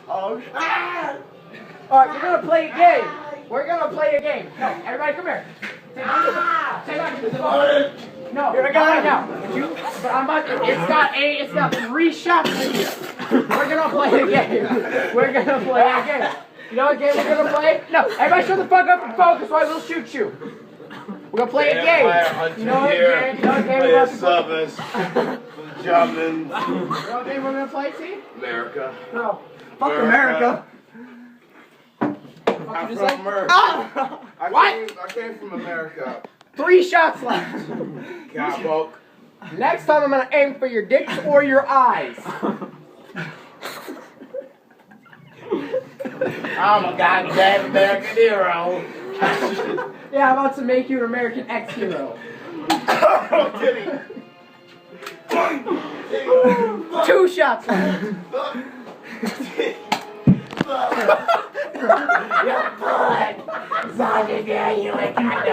Oh, shit. Alright, we're gonna play a game. We're gonna play a game. No, everybody come here. Take back the ball. No, Here I go. right now. But I'm about to, it's got 3 shots in here. We're gonna play a game. We're gonna play a game. You know what game we're gonna play? No, everybody shut the fuck up and focus or I will shoot you. We're gonna play a game. You know what game? You know what game we're about to play? Jumping. You know what game we're gonna play, T? America. No. Fuck America. I'm from America. I came from America. 3 shots left. Cowpoke. Next time I'm gonna aim for your dicks or your eyes. I'm a goddamn American hero. Yeah, I'm about to make you an American ex-hero. 2 shots left. Your blood. Zombie, you ain't got no